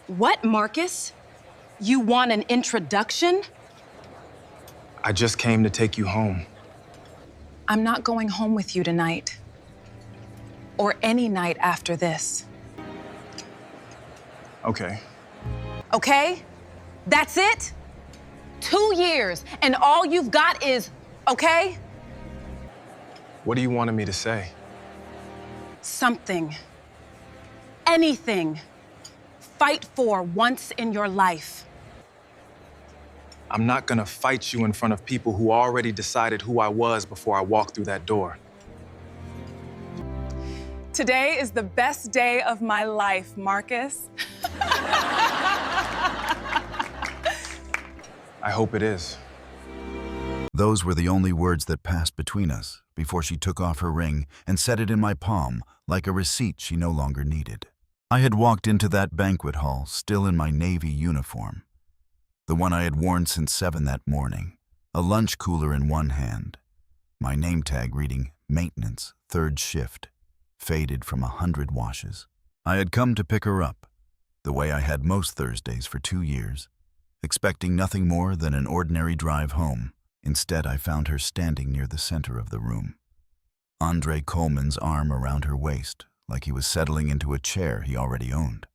What, Marcus? You want an introduction? I just came to take you home. I'm not going home with you tonight. Or any night after this. Okay. Okay? That's it? 2 years, and all you've got is, okay? What do you wanted me to say? Something. Anything. Fight for once in your life. I'm not gonna fight you in front of people who already decided who I was before I walked through that door. Today is the best day of my life, Marcus. I hope it is. Those were the only words that passed between us before she took off her ring and set it in my palm like a receipt she no longer needed. I had walked into that banquet hall still in my Navy uniform, the one I had worn since 7 that morning, a lunch cooler in one hand, my name tag reading Maintenance, 3rd Shift, faded from 100 washes. I had come to pick her up, the way I had most Thursdays for 2 years, expecting nothing more than an ordinary drive home. Instead, I found her standing near the center of the room, Andre Coleman's arm around her waist, like he was settling into a chair he already owned.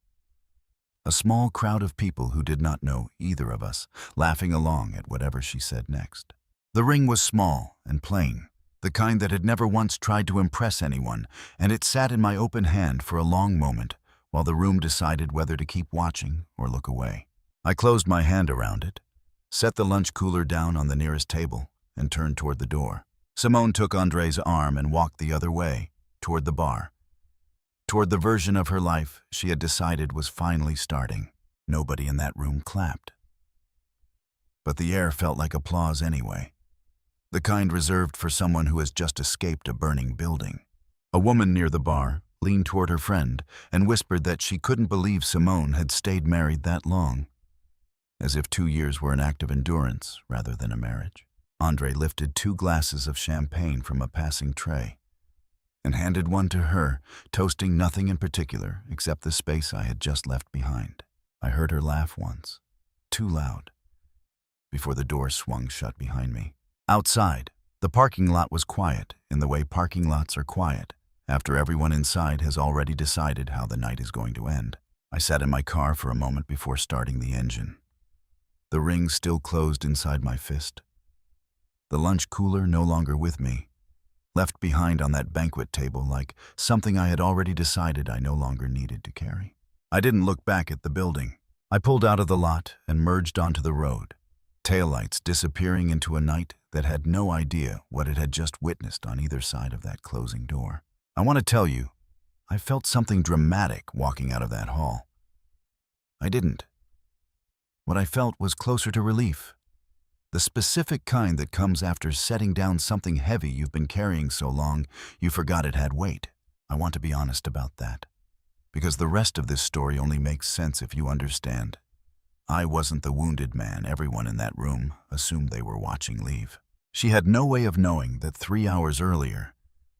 A small crowd of people who did not know either of us, laughing along at whatever she said next. The ring was small and plain, the kind that had never once tried to impress anyone, and it sat in my open hand for a long moment while the room decided whether to keep watching or look away. I closed my hand around it, set the lunch cooler down on the nearest table, and turned toward the door. Simone took Andre's arm and walked the other way, toward the bar, toward the version of her life she had decided was finally starting. Nobody in that room clapped. But the air felt like applause anyway, the kind reserved for someone who has just escaped a burning building. A woman near the bar leaned toward her friend and whispered that she couldn't believe Simone had stayed married that long, as if 2 years were an act of endurance rather than a marriage. Andre lifted 2 glasses of champagne from a passing tray and handed one to her, toasting nothing in particular except the space I had just left behind. I heard her laugh once, too loud, before the door swung shut behind me. Outside, the parking lot was quiet in the way parking lots are quiet after everyone inside has already decided how the night is going to end. I sat in my car for a moment before starting the engine, the ring still closed inside my fist. The lunch cooler no longer with me, left behind on that banquet table like something I had already decided I no longer needed to carry. I didn't look back at the building. I pulled out of the lot and merged onto the road, taillights disappearing into a night that had no idea what it had just witnessed on either side of that closing door. I want to tell you, I felt something dramatic walking out of that hall. I didn't. What I felt was closer to relief, the specific kind that comes after setting down something heavy you've been carrying so long you forgot it had weight. I want to be honest about that, because the rest of this story only makes sense if you understand. I wasn't the wounded man everyone in that room assumed they were watching leave. She had no way of knowing that 3 hours earlier,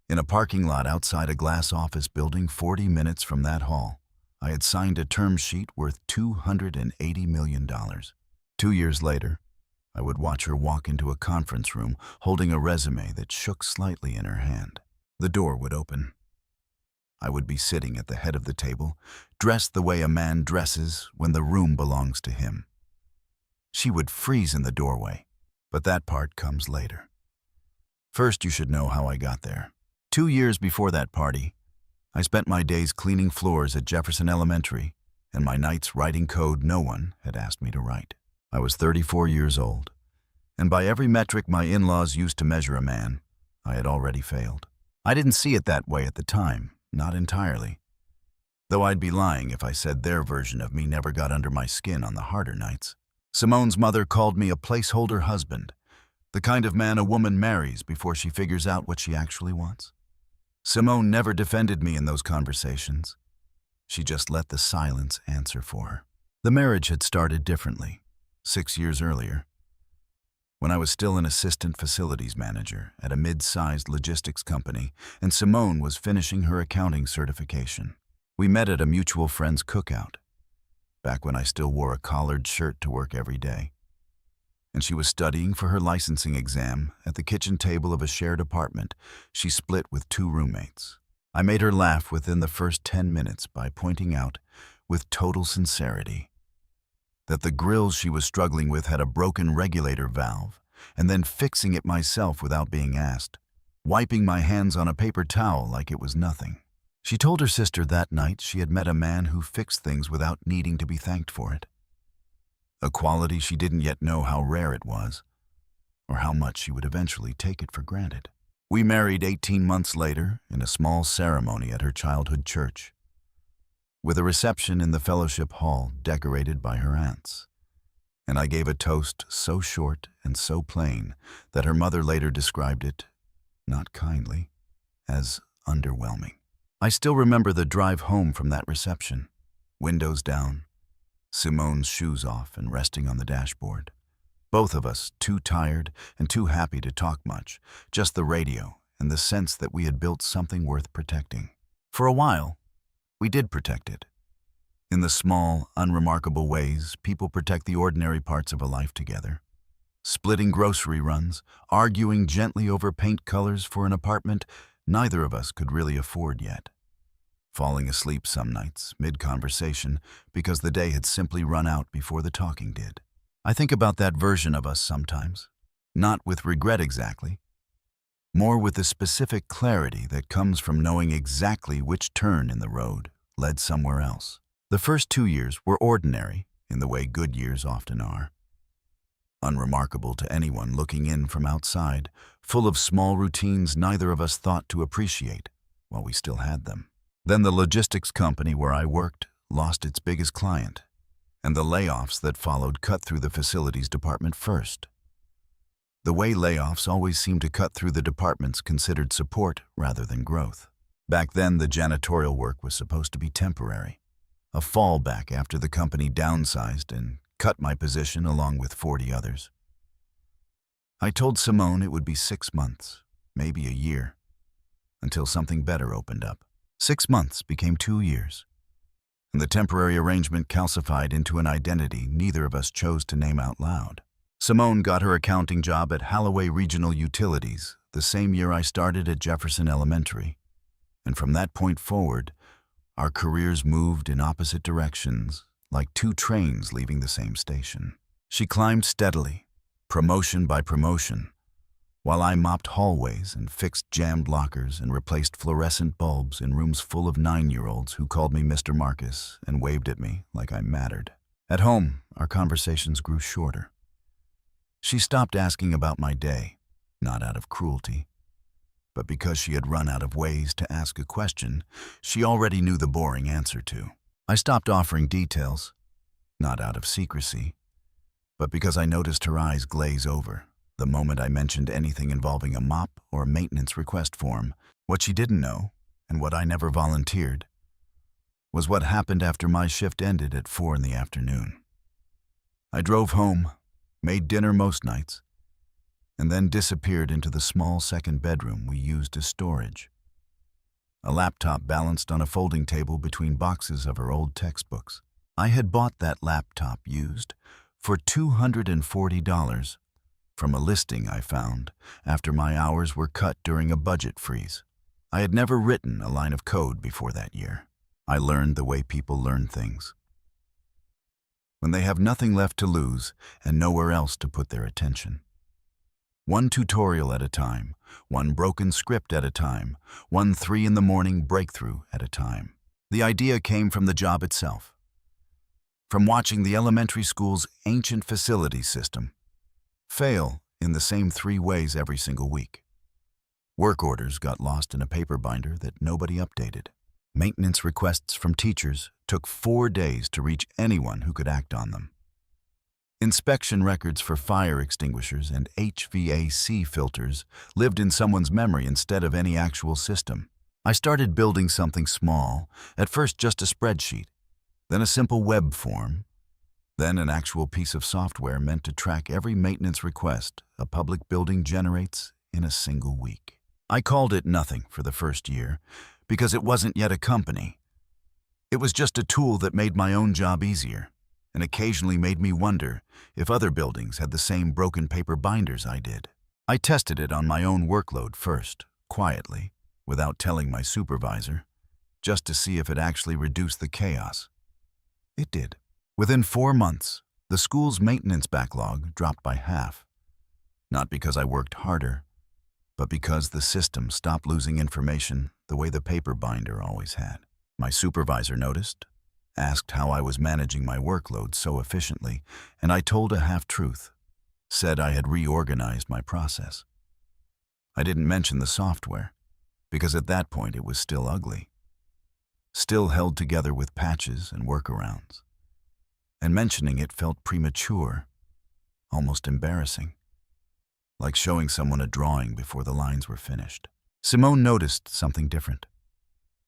in a parking lot outside a glass office building 40 minutes from that hall, I had signed a term sheet worth $280 million. 2 years later, I would watch her walk into a conference room holding a resume that shook slightly in her hand. The door would open. I would be sitting at the head of the table, dressed the way a man dresses when the room belongs to him. She would freeze in the doorway, but that part comes later. First, you should know how I got there. 2 years before that party, I spent my days cleaning floors at Jefferson Elementary and my nights writing code no one had asked me to write. I was 34 years old, and by every metric my in-laws used to measure a man, I had already failed. I didn't see it that way at the time, not entirely, though I'd be lying if I said their version of me never got under my skin on the harder nights. Simone's mother called me a placeholder husband, the kind of man a woman marries before she figures out what she actually wants. Simone never defended me in those conversations. She just let the silence answer for her. The marriage had started differently, 6 years earlier, when I was still an assistant facilities manager at a mid-sized logistics company and Simone was finishing her accounting certification. We met at a mutual friend's cookout. back when I still wore a collared shirt to work every day. And she was studying for her licensing exam at the kitchen table of a shared apartment she split with 2 roommates. I made her laugh within the first 10 minutes by pointing out, with total sincerity, that the grills she was struggling with had a broken regulator valve, and then fixing it myself without being asked, wiping my hands on a paper towel like it was nothing. She told her sister that night she had met a man who fixed things without needing to be thanked for it. A quality she didn't yet know how rare it was, or how much she would eventually take it for granted. We married 18 months later in a small ceremony at her childhood church, with a reception in the fellowship hall decorated by her aunts. And I gave a toast so short and so plain that her mother later described it, not kindly, as underwhelming. I still remember the drive home from that reception, windows down, Simone's shoes off and resting on the dashboard. Both of us too tired and too happy to talk much, just the radio and the sense that we had built something worth protecting. For a while, we did protect it. In the small, unremarkable ways people protect the ordinary parts of a life together. Splitting grocery runs, arguing gently over paint colors for an apartment neither of us could really afford yet. Falling asleep some nights, mid-conversation, because the day had simply run out before the talking did. I think about that version of us sometimes, not with regret exactly, more with the specific clarity that comes from knowing exactly which turn in the road led somewhere else. The first 2 years were ordinary in the way good years often are. Unremarkable to anyone looking in from outside, full of small routines neither of us thought to appreciate while we still had them. Then the logistics company where I worked lost its biggest client, and the layoffs that followed cut through the facilities department first. The way layoffs always seem to cut through the departments considered support rather than growth. Back then, the janitorial work was supposed to be temporary, a fallback after the company downsized and cut my position along with 40 others. I told Simone it would be 6 months, maybe a year, until something better opened up. 6 months became 2 years, and the temporary arrangement calcified into an identity neither of us chose to name out loud. Simone got her accounting job at Halloway Regional Utilities the same year I started at Jefferson Elementary, and from that point forward, our careers moved in opposite directions, like 2 trains leaving the same station. She climbed steadily, promotion by promotion, while I mopped hallways and fixed jammed lockers and replaced fluorescent bulbs in rooms full of 9-year-olds who called me Mr. Marcus and waved at me like I mattered. At home, our conversations grew shorter. She stopped asking about my day, not out of cruelty, but because she had run out of ways to ask a question she already knew the boring answer to. I stopped offering details, not out of secrecy, but because I noticed her eyes glaze over the moment I mentioned anything involving a mop or a maintenance request form. What she didn't know, and what I never volunteered, was what happened after my shift ended at 4 in the afternoon. I drove home, made dinner most nights, and then disappeared into the small second bedroom we used as storage. A laptop balanced on a folding table between boxes of her old textbooks. I had bought that laptop used for $240 from a listing I found after my hours were cut during a budget freeze. I had never written a line of code before that year. I learned the way people learn things. When they have nothing left to lose and nowhere else to put their attention. One tutorial at a time, one broken script at a time, one 3 in the morning breakthrough at a time. The idea came from the job itself, from watching the elementary school's ancient facility system fail in the same 3 ways every single week. Work orders got lost in a paper binder that nobody updated. Maintenance requests from teachers took 4 days to reach anyone who could act on them. Inspection records for fire extinguishers and HVAC filters lived in someone's memory instead of any actual system. I started building something small, at first just a spreadsheet, then a simple web form, then an actual piece of software meant to track every maintenance request a public building generates in a single week. I called it nothing for the first year because it wasn't yet a company. It was just a tool that made my own job easier. and occasionally made me wonder if other buildings had the same broken paper binders I did. I tested it on my own workload first, quietly, without telling my supervisor, just to see if it actually reduced the chaos. It did. Within 4 months, the school's maintenance backlog dropped by half. Not because I worked harder, but because the system stopped losing information the way the paper binder always had. My supervisor noticed, asked how I was managing my workload so efficiently, and I told a half-truth, said I had reorganized my process. I didn't mention the software, because at that point it was still ugly, still held together with patches and workarounds. And mentioning it felt premature, almost embarrassing, like showing someone a drawing before the lines were finished. Simone noticed something different,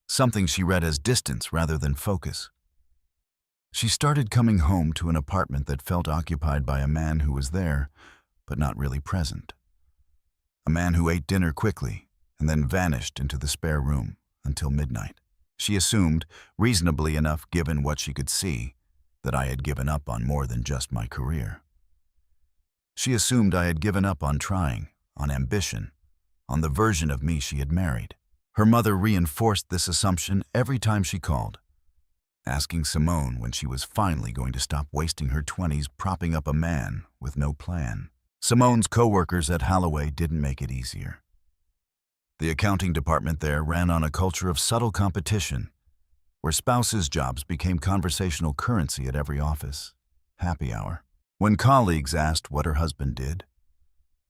something she read as distance rather than focus. She started coming home to an apartment that felt occupied by a man who was there, but not really present. A man who ate dinner quickly and then vanished into the spare room until midnight. She assumed, reasonably enough given what she could see, that I had given up on more than just my career. She assumed I had given up on trying, on ambition, on the version of me she had married. Her mother reinforced this assumption every time she called, asking Simone when she was finally going to stop wasting her 20s propping up a man with no plan. Simone's co-workers at Holloway didn't make it easier. The accounting department there ran on a culture of subtle competition, where spouses' jobs became conversational currency at every office, happy hour. When colleagues asked what her husband did,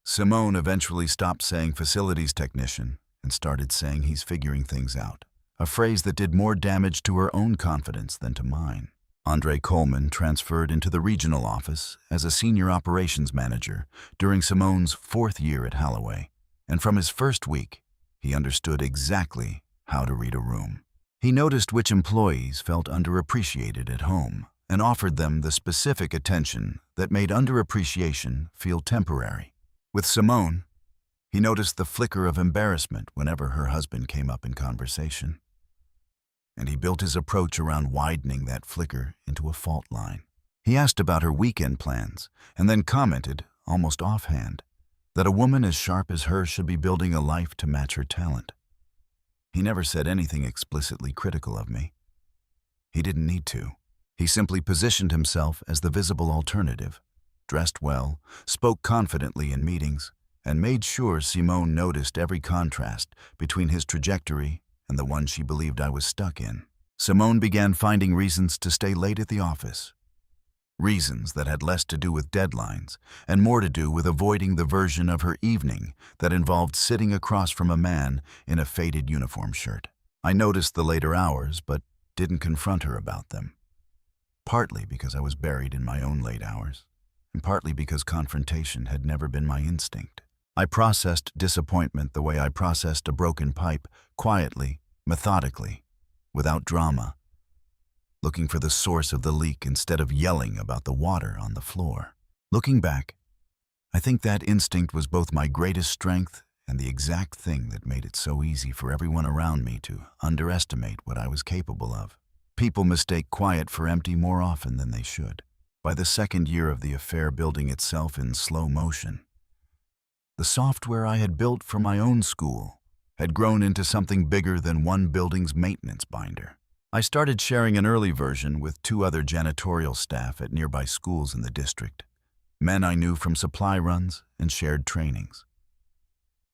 Simone eventually stopped saying facilities technician and started saying he's figuring things out, a phrase that did more damage to her own confidence than to mine. Andre Coleman transferred into the regional office as a senior operations manager during Simone's 4th year at Holloway, and from his first week, he understood exactly how to read a room. He noticed which employees felt underappreciated at home and offered them the specific attention that made underappreciation feel temporary. With Simone, he noticed the flicker of embarrassment whenever her husband came up in conversation, and he built his approach around widening that flicker into a fault line. He asked about her weekend plans and then commented, almost offhand, that a woman as sharp as her should be building a life to match her talent. He never said anything explicitly critical of me. He didn't need to. He simply positioned himself as the visible alternative, dressed well, spoke confidently in meetings, and made sure Simone noticed every contrast between his trajectory and the one she believed I was stuck in. Simone began finding reasons to stay late at the office. Reasons that had less to do with deadlines and more to do with avoiding the version of her evening that involved sitting across from a man in a faded uniform shirt. I noticed the later hours, but didn't confront her about them. Partly because I was buried in my own late hours, and partly because confrontation had never been my instinct. I processed disappointment the way I processed a broken pipe, quietly, methodically, without drama, looking for the source of the leak instead of yelling about the water on the floor. Looking back, I think that instinct was both my greatest strength and the exact thing that made it so easy for everyone around me to underestimate what I was capable of. People mistake quiet for empty more often than they should. By the 2nd year of the affair building itself in slow motion, the software I had built for my own school had grown into something bigger than one building's maintenance binder. I started sharing an early version with 2 other janitorial staff at nearby schools in the district, men I knew from supply runs and shared trainings.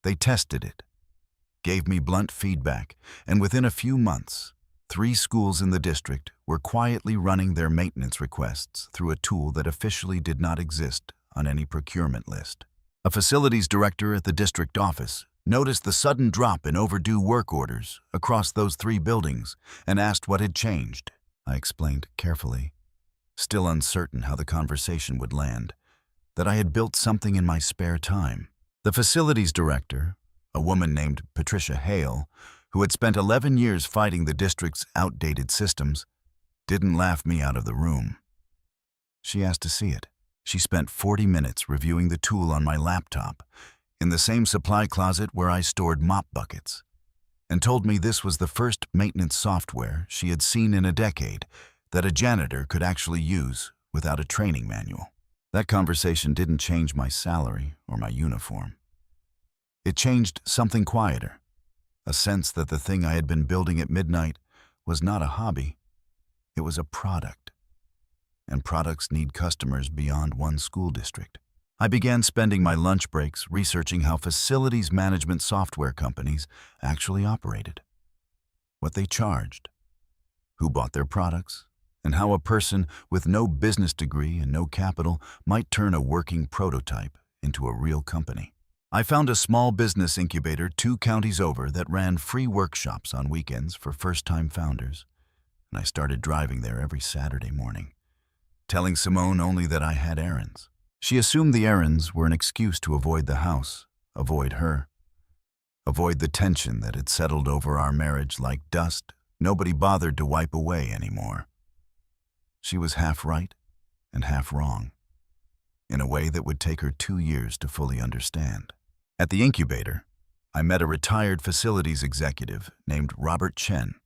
They tested it, gave me blunt feedback, and within a few months, 3 schools in the district were quietly running their maintenance requests through a tool that officially did not exist on any procurement list. A facilities director at the district office noticed the sudden drop in overdue work orders across those 3 buildings and asked what had changed. I explained carefully, still uncertain how the conversation would land, that I had built something in my spare time. The facilities director, a woman named Patricia Hale, who had spent 11 years fighting the district's outdated systems, didn't laugh me out of the room. She asked to see it. She spent 40 minutes reviewing the tool on my laptop, in the same supply closet where I stored mop buckets, and told me this was the first maintenance software she had seen in a decade that a janitor could actually use without a training manual. That conversation didn't change my salary or my uniform. It changed something quieter, a sense that the thing I had been building at midnight was not a hobby. It was a product. And products need customers beyond one school district. I began spending my lunch breaks researching how facilities management software companies actually operated, what they charged, who bought their products, and how a person with no business degree and no capital might turn a working prototype into a real company. I found a small business incubator 2 counties over that ran free workshops on weekends for first-time founders, and I started driving there every Saturday morning, telling Simone only that I had errands. She assumed the errands were an excuse to avoid the house, avoid her, avoid the tension that had settled over our marriage like dust nobody bothered to wipe away anymore. She was half right and half wrong, in a way that would take her 2 years to fully understand. At the incubator, I met a retired facilities executive named Robert Chen,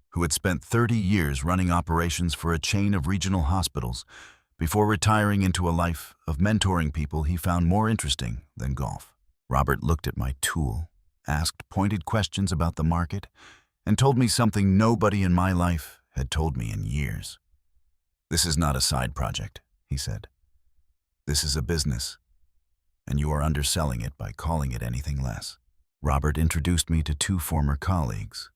who had spent 30 years running operations for a chain of regional hospitals before retiring into a life of mentoring people he found more interesting than golf. Robert looked at my tool, asked pointed questions about the market, and told me something nobody in my life had told me in years. "This is not a side project," he said. "This is a business, and you are underselling it by calling it anything less." Robert introduced me to 2 former colleagues,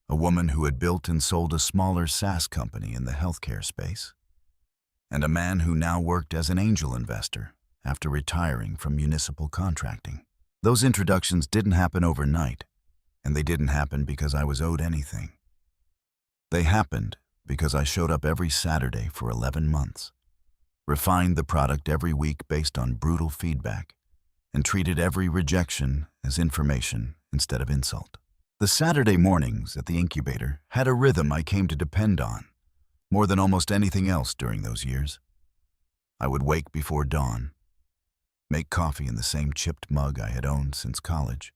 a woman who had built and sold a smaller SaaS company in the healthcare space, and a man who now worked as an angel investor after retiring from municipal contracting. Those introductions didn't happen overnight, and they didn't happen because I was owed anything. They happened because I showed up every Saturday for 11 months, refined the product every week based on brutal feedback, and treated every rejection as information instead of insult. The Saturday mornings at the incubator had a rhythm I came to depend on, more than almost anything else during those years. I would wake before dawn, make coffee in the same chipped mug I had owned since college,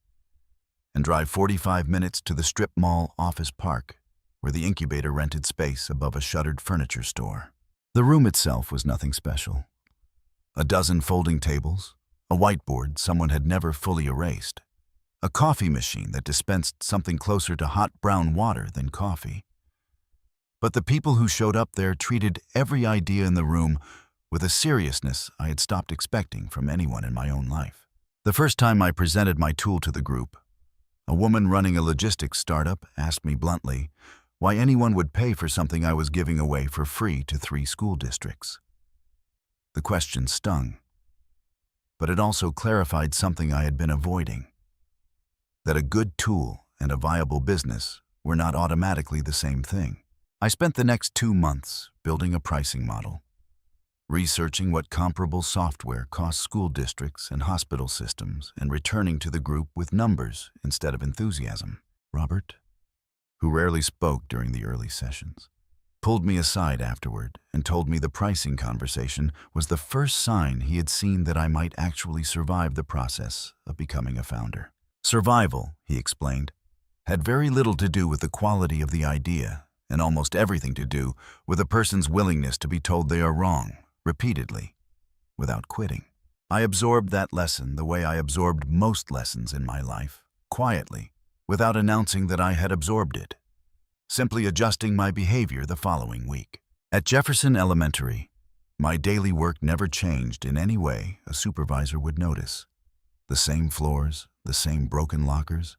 and drive 45 minutes to the strip mall office park where the incubator rented space above a shuttered furniture store. The room itself was nothing special. A dozen folding tables, a whiteboard someone had never fully erased, a coffee machine that dispensed something closer to hot brown water than coffee. But the people who showed up there treated every idea in the room with a seriousness I had stopped expecting from anyone in my own life. The first time I presented my tool to the group, a woman running a logistics startup asked me bluntly why anyone would pay for something I was giving away for free to 3 school districts. The question stung, but it also clarified something I had been avoiding, that a good tool and a viable business were not automatically the same thing. I spent the next 2 months building a pricing model, researching what comparable software cost school districts and hospital systems, and returning to the group with numbers instead of enthusiasm. Robert, who rarely spoke during the early sessions, pulled me aside afterward and told me the pricing conversation was the first sign he had seen that I might actually survive the process of becoming a founder. Survival, he explained, had very little to do with the quality of the idea and almost everything to do with a person's willingness to be told they are wrong, repeatedly, without quitting. I absorbed that lesson the way I absorbed most lessons in my life, quietly, without announcing that I had absorbed it, simply adjusting my behavior the following week. At Jefferson Elementary, my daily work never changed in any way a supervisor would notice. The same floors, the same broken lockers,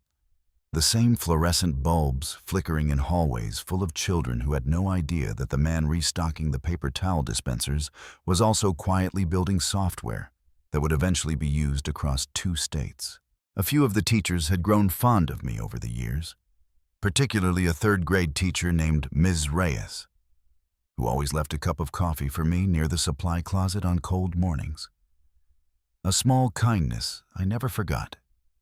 the same fluorescent bulbs flickering in hallways full of children who had no idea that the man restocking the paper towel dispensers was also quietly building software that would eventually be used across 2 states. A few of the teachers had grown fond of me over the years, particularly a 3rd-grade teacher named Ms. Reyes, who always left a cup of coffee for me near the supply closet on cold mornings. A small kindness I never forgot,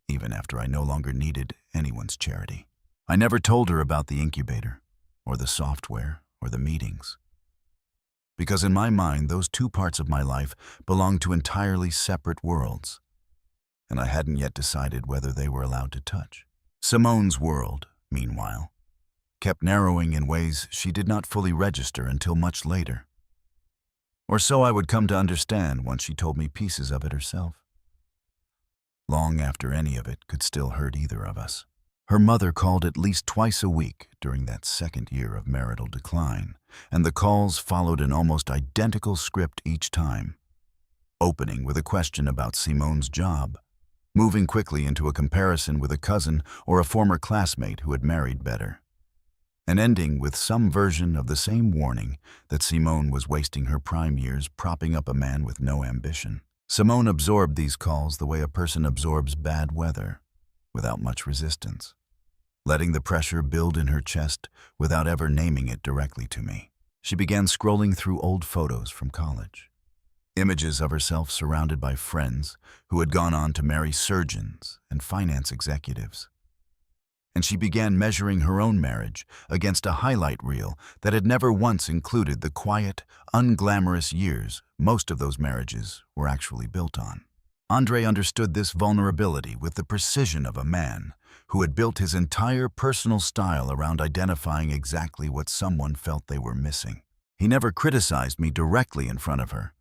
even after I no longer needed anyone's charity. I never told her about the incubator, or the software, or the meetings, because in my mind those 2 parts of my life belonged to entirely separate worlds, and I hadn't yet decided whether they were allowed to touch. Simone's world, meanwhile, kept narrowing in ways she did not fully register until much later. Or so I would come to understand once she told me pieces of it herself. Long after any of it could still hurt either of us. Her mother called at least twice a week during that second year of marital decline, and the calls followed an almost identical script each time, opening with a question about Simone's job, moving quickly into a comparison with a cousin or a former classmate who had married better, and ending with some version of the same warning that Simone was wasting her prime years propping up a man with no ambition. Simone absorbed these calls the way a person absorbs bad weather, without much resistance, letting the pressure build in her chest without ever naming it directly to me. She began scrolling through old photos from college, images of herself surrounded by friends who had gone on to marry surgeons and finance executives. And she began measuring her own marriage against a highlight reel that had never once included the quiet, unglamorous years most of those marriages were actually built on. Andre understood this vulnerability with the precision of a man who had built his entire personal style around identifying exactly what someone felt they were missing. He never criticized me directly in front of her,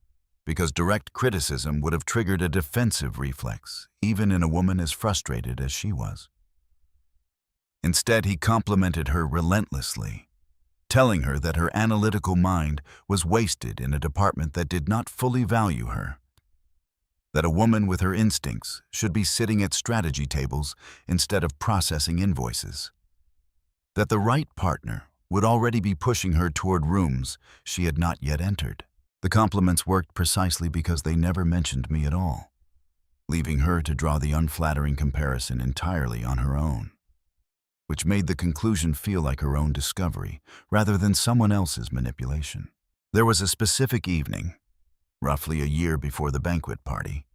because direct criticism would have triggered a defensive reflex, even in a woman as frustrated as she was. Instead, he complimented her relentlessly, telling her that her analytical mind was wasted in a department that did not fully value her, that a woman with her instincts should be sitting at strategy tables instead of processing invoices, that the right partner would already be pushing her toward rooms she had not yet entered. The compliments worked precisely because they never mentioned me at all, leaving her to draw the unflattering comparison entirely on her own, which made the conclusion feel like her own discovery rather than someone else's manipulation. There was a specific evening, roughly a year before the banquet party,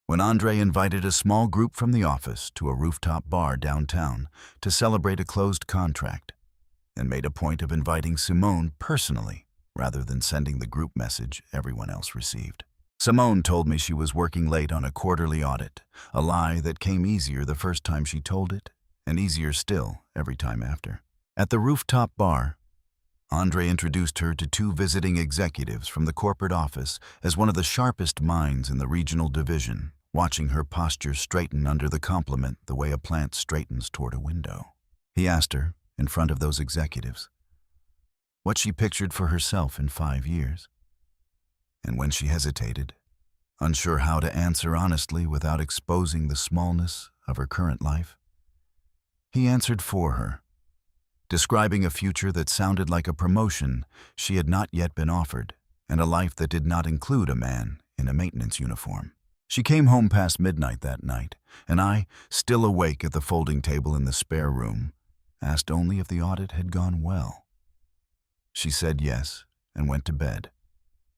when Andre invited a small group from the office to a rooftop bar downtown to celebrate a closed contract, and made a point of inviting Simone personally rather than sending the group message everyone else received. Simone told me she was working late on a quarterly audit, a lie that came easier the first time she told it, and easier still every time after. At the rooftop bar, Andre introduced her to two visiting executives from the corporate office as one of the sharpest minds in the regional division, watching her posture straighten under the compliment the way a plant straightens toward a window. He asked her, in front of those executives, what she pictured for herself in 5 years. And when she hesitated, unsure how to answer honestly without exposing the smallness of her current life, he answered for her, describing a future that sounded like a promotion she had not yet been offered, and a life that did not include a man in a maintenance uniform. She came home past midnight that night, and I, still awake at the folding table in the spare room, asked only if the audit had gone well. She said yes, and went to bed,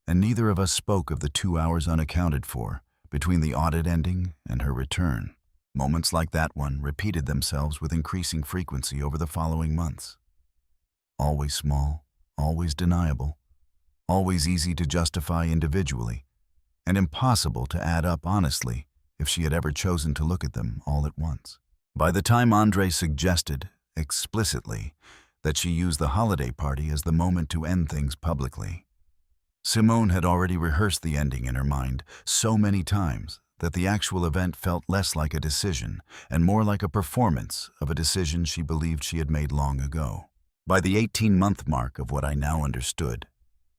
and neither of us spoke of the 2 hours unaccounted for between the audit ending and her return. Moments like that one repeated themselves with increasing frequency over the following months. Always small, always deniable, always easy to justify individually, and impossible to add up honestly if she had ever chosen to look at them all at once. By the time Andre suggested, explicitly, that she use the holiday party as the moment to end things publicly, Simone had already rehearsed the ending in her mind so many times that the actual event felt less like a decision and more like a performance of a decision she believed she had made long ago. By the 18-month mark of what I now understood,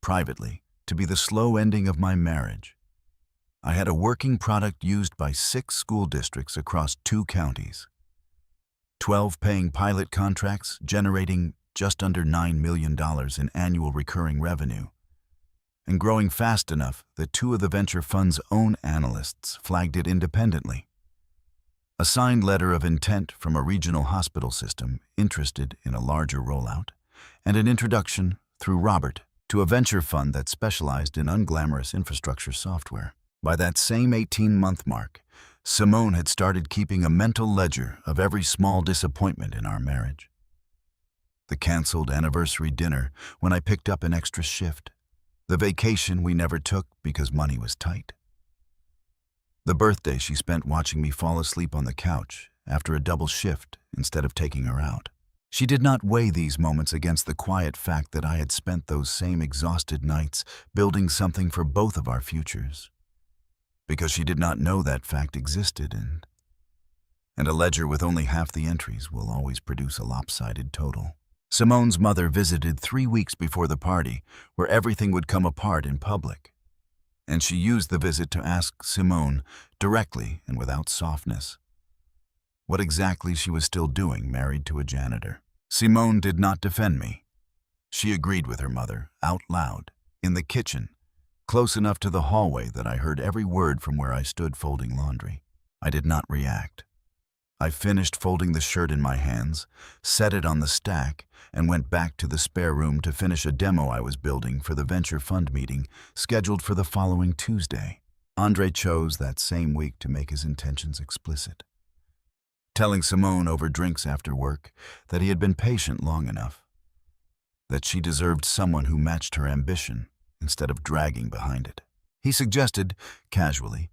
privately, to be the slow ending of my marriage, I had a working product used by 6 school districts across 2 counties, 12 paying pilot contracts generating just under $9 million in annual recurring revenue, and growing fast enough that 2 of the venture fund's own analysts flagged it independently. A signed letter of intent from a regional hospital system interested in a larger rollout, and an introduction, through Robert, to a venture fund that specialized in unglamorous infrastructure software. By that same 18-month mark, Simone had started keeping a mental ledger of every small disappointment in our marriage. The canceled anniversary dinner when I picked up an extra shift, the vacation we never took because money was tight, the birthday she spent watching me fall asleep on the couch after a double shift instead of taking her out. She did not weigh these moments against the quiet fact that I had spent those same exhausted nights building something for both of our futures. Because she did not know that fact existed, and a ledger with only half the entries will always produce a lopsided total. Simone's mother visited 3 weeks before the party, where everything would come apart in public. And she used the visit to ask Simone directly and without softness what exactly she was still doing married to a janitor. Simone did not defend me. She agreed with her mother, out loud, in the kitchen, close enough to the hallway that I heard every word from where I stood folding laundry. I did not react. I finished folding the shirt in my hands, set it on the stack, and went back to the spare room to finish a demo I was building for the venture fund meeting scheduled for the following Tuesday. Andre chose that same week to make his intentions explicit, telling Simone over drinks after work that he had been patient long enough, that she deserved someone who matched her ambition instead of dragging behind it. He suggested, casually,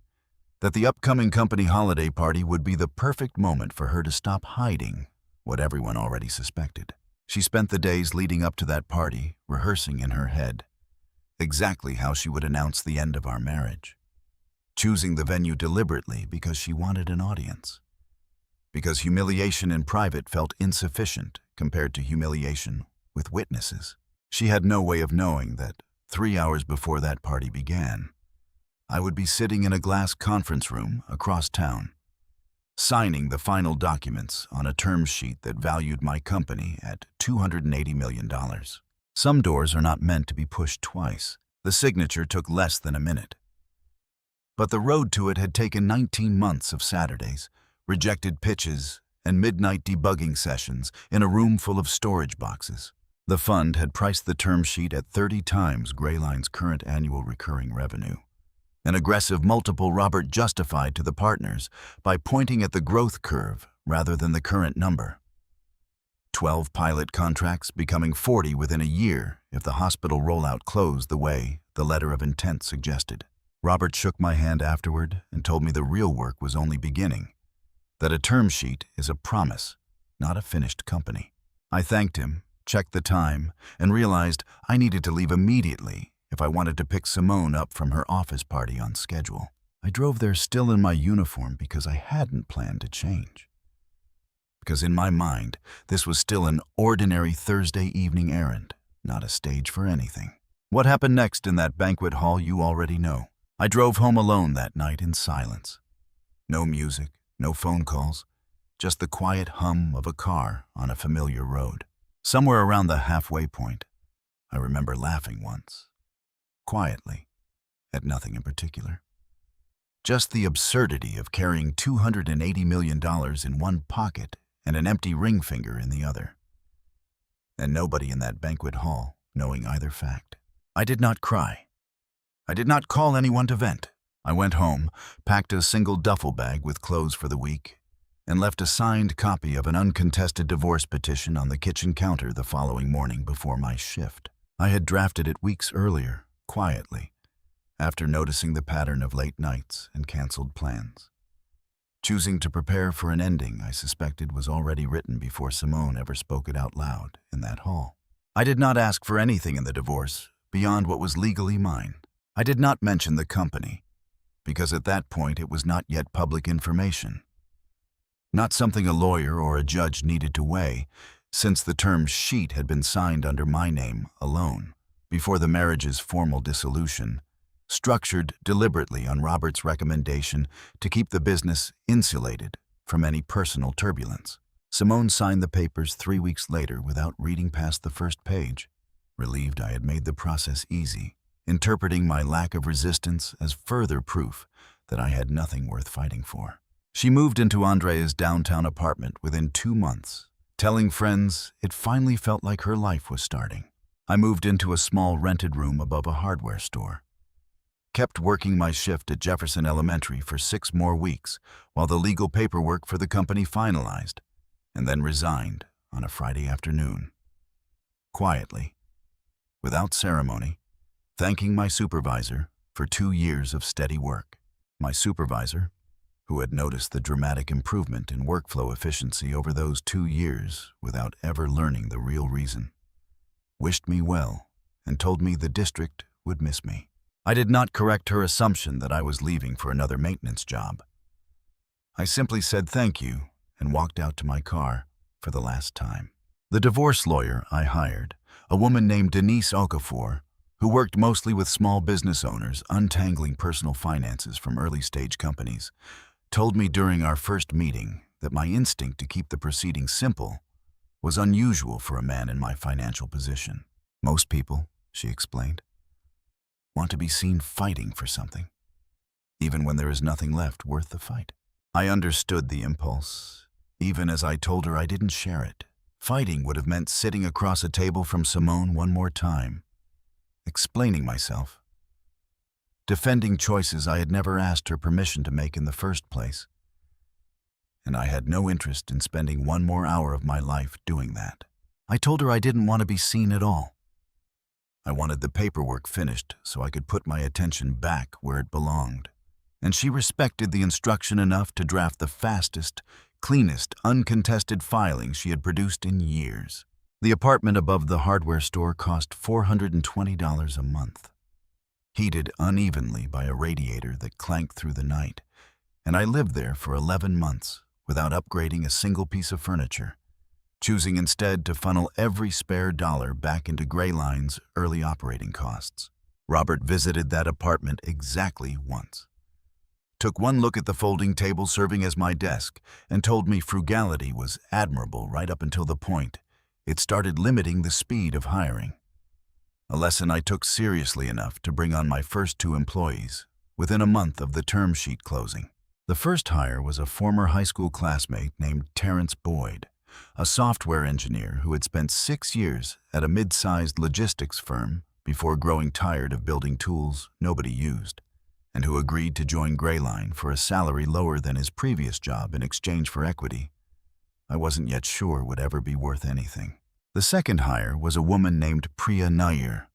that the upcoming company holiday party would be the perfect moment for her to stop hiding what everyone already suspected. She spent the days leading up to that party rehearsing in her head exactly how she would announce the end of our marriage, choosing the venue deliberately because she wanted an audience, because humiliation in private felt insufficient compared to humiliation with witnesses. She had no way of knowing that 3 hours before that party began, I would be sitting in a glass conference room across town, signing the final documents on a term sheet that valued my company at $280 million. Some doors are not meant to be pushed twice. The signature took less than a minute. But the road to it had taken 19 months of Saturdays, rejected pitches, and midnight debugging sessions in a room full of storage boxes. The fund had priced the term sheet at 30 times Grayline's current annual recurring revenue. An aggressive multiple Robert justified to the partners by pointing at the growth curve rather than the current number. 12 pilot contracts becoming 40 within a year if the hospital rollout closed the way the letter of intent suggested. Robert shook my hand afterward and told me the real work was only beginning, that a term sheet is a promise, not a finished company. I thanked him, checked the time, and realized I needed to leave immediately if I wanted to pick Simone up from her office party on schedule. I drove there still in my uniform because I hadn't planned to change. Because in my mind, this was still an ordinary Thursday evening errand, not a stage for anything. What happened next in that banquet hall you already know. I drove home alone that night in silence. No music, no phone calls, just the quiet hum of a car on a familiar road. Somewhere around the halfway point, I remember laughing once, quietly, at nothing in particular. Just the absurdity of carrying $280 million in one pocket and an empty ring finger in the other. And nobody in that banquet hall knowing either fact. I did not cry. I did not call anyone to vent. I went home, packed a single duffel bag with clothes for the week, and left a signed copy of an uncontested divorce petition on the kitchen counter the following morning before my shift. I had drafted it weeks earlier, quietly, after noticing the pattern of late nights and canceled plans. Choosing to prepare for an ending I suspected was already written before Simone ever spoke it out loud in that hall. I did not ask for anything in the divorce beyond what was legally mine. I did not mention the company, because at that point it was not yet public information. Not something a lawyer or a judge needed to weigh, since the term sheet had been signed under my name alone, before the marriage's formal dissolution, structured deliberately on Robert's recommendation to keep the business insulated from any personal turbulence. Simone signed the papers 3 weeks later without reading past the first page, relieved I had made the process easy, interpreting my lack of resistance as further proof that I had nothing worth fighting for. She moved into Andrea's downtown apartment within 2 months, telling friends it finally felt like her life was starting. I moved into a small rented room above a hardware store, kept working my shift at Jefferson Elementary for 6 more weeks while the legal paperwork for the company finalized, and then resigned on a Friday afternoon. Quietly, without ceremony, thanking my supervisor for 2 years of steady work. My supervisor, who had noticed the dramatic improvement in workflow efficiency over those 2 years without ever learning the real reason, wished me well and told me the district would miss me. I did not correct her assumption that I was leaving for another maintenance job. I simply said thank you and walked out to my car for the last time. The divorce lawyer I hired, a woman named Denise Okafor, who worked mostly with small business owners untangling personal finances from early-stage companies, told me during our first meeting that my instinct to keep the proceedings simple was unusual for a man in my financial position. Most people, she explained, want to be seen fighting for something, even when there is nothing left worth the fight. I understood the impulse, even as I told her I didn't share it. Fighting would have meant sitting across a table from Simone one more time, explaining myself, defending choices I had never asked her permission to make in the first place. And I had no interest in spending one more hour of my life doing that. I told her I didn't want to be seen at all. I wanted the paperwork finished so I could put my attention back where it belonged. And she respected the instruction enough to draft the fastest, cleanest, uncontested filing she had produced in years. The apartment above the hardware store cost $420 a month, heated unevenly by a radiator that clanked through the night, and I lived there for 11 months without upgrading a single piece of furniture, choosing instead to funnel every spare dollar back into Grayline's early operating costs. Robert visited that apartment exactly once, took one look at the folding table serving as my desk, and told me frugality was admirable right up until the point it started limiting the speed of hiring. A lesson I took seriously enough to bring on my first 2 employees within a month of the term sheet closing. The first hire was a former high school classmate named Terrence Boyd, a software engineer who had spent 6 years at a mid-sized logistics firm before growing tired of building tools nobody used, and who agreed to join Grayline for a salary lower than his previous job in exchange for equity I wasn't yet sure would ever be worth anything. The second hire was a woman named Priya Nair,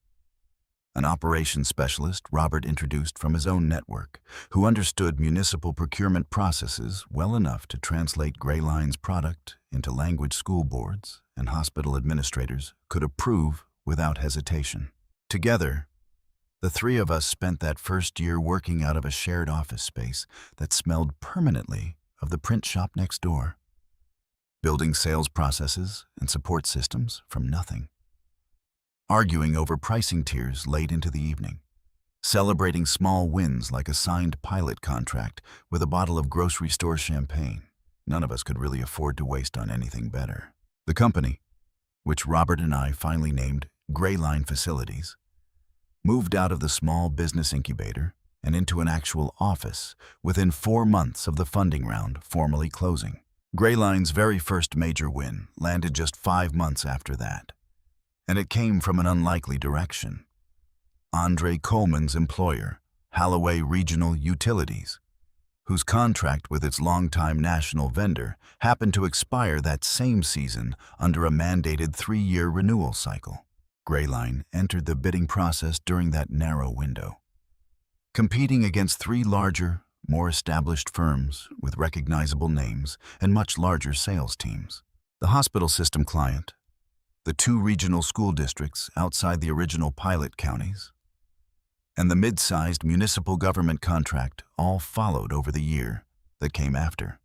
an operations specialist Robert introduced from his own network, who understood municipal procurement processes well enough to translate Grayline's product into language school boards and hospital administrators could approve without hesitation. Together, the 3 of us spent that first year working out of a shared office space that smelled permanently of the print shop next door, building sales processes and support systems from nothing, arguing over pricing tiers late into the evening, celebrating small wins like a signed pilot contract with a bottle of grocery store champagne. None of us could really afford to waste on anything better. The company, which Robert and I finally named Grayline Facilities, moved out of the small business incubator and into an actual office within 4 months of the funding round formally closing. Grayline's very first major win landed just 5 months after that, and it came from an unlikely direction. Andre Coleman's employer, Halloway Regional Utilities, whose contract with its longtime national vendor happened to expire that same season under a mandated 3-year renewal cycle. Grayline entered the bidding process during that narrow window, competing against 3 larger, more established firms with recognizable names and much larger sales teams. The hospital system client, the 2 regional school districts outside the original pilot counties, and the mid-sized municipal government contract all followed over the year that came after.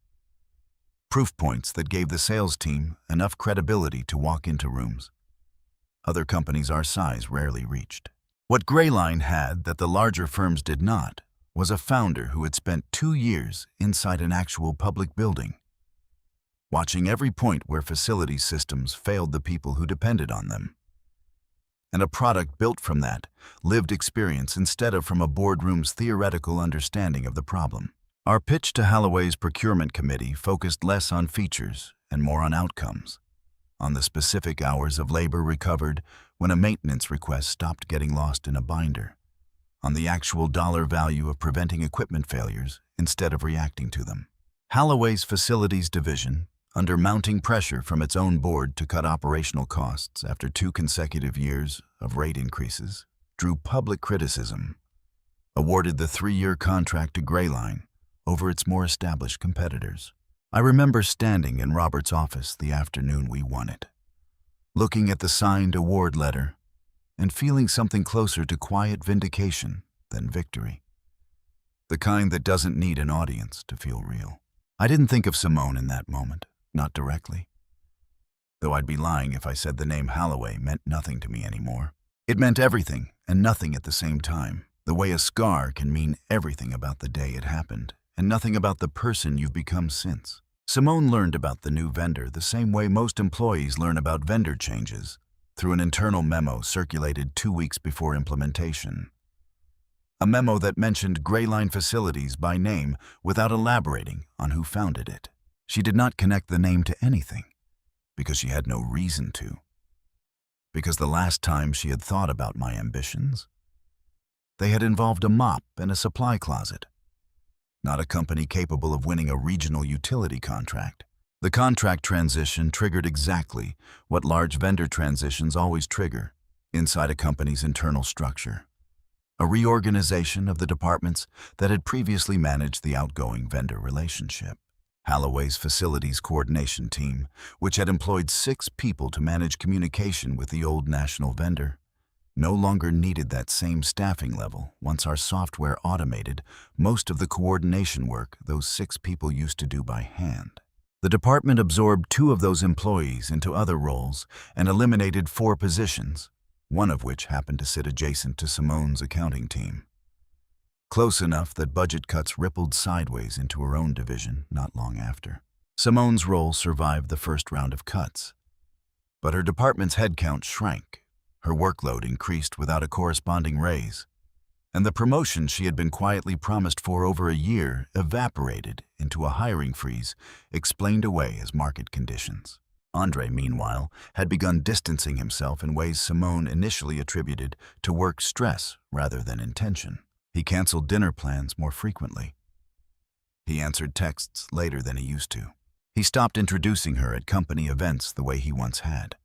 Proof points that gave the sales team enough credibility to walk into rooms other companies our size rarely reached. What Grayline had that the larger firms did not was a founder who had spent 2 years inside an actual public building, watching every point where facility systems failed the people who depended on them, and a product built from that lived experience instead of from a boardroom's theoretical understanding of the problem. Our pitch to Halloway's procurement committee focused less on features and more on outcomes, on the specific hours of labor recovered when a maintenance request stopped getting lost in a binder, on the actual dollar value of preventing equipment failures instead of reacting to them. Halloway's facilities division, under mounting pressure from its own board to cut operational costs after 2 consecutive years of rate increases, drew public criticism, awarded the 3-year contract to Grayline, over its more established competitors. I remember standing in Robert's office the afternoon we won it, looking at the signed award letter and feeling something closer to quiet vindication than victory. The kind that doesn't need an audience to feel real. I didn't think of Simone in that moment, not directly. Though I'd be lying if I said the name Holloway meant nothing to me anymore. It meant everything and nothing at the same time, the way a scar can mean everything about the day it happened and nothing about the person you've become since. Simone learned about the new vendor the same way most employees learn about vendor changes, through an internal memo circulated 2 weeks before implementation. A memo that mentioned Gray Line Facilities by name without elaborating on who founded it. She did not connect the name to anything, because she had no reason to. Because the last time she had thought about my ambitions, they had involved a mop and a supply closet, not a company capable of winning a regional utility contract. The contract transition triggered exactly what large vendor transitions always trigger inside a company's internal structure. A reorganization of the departments that had previously managed the outgoing vendor relationship. Holloway's facilities coordination team, which had employed 6 people to manage communication with the old national vendor, no longer needed that same staffing level once our software automated most of the coordination work those 6 people used to do by hand. The department absorbed 2 of those employees into other roles and eliminated 4 positions, one of which happened to sit adjacent to Simone's accounting team. Close enough that budget cuts rippled sideways into her own division not long after. Simone's role survived the first round of cuts, but her department's headcount shrank, her workload increased without a corresponding raise, and the promotion she had been quietly promised for over a year evaporated into a hiring freeze explained away as market conditions. Andre, meanwhile, had begun distancing himself in ways Simone initially attributed to work stress rather than intention. He canceled dinner plans more frequently. He answered texts later than he used to. He stopped introducing her at company events the way he once had,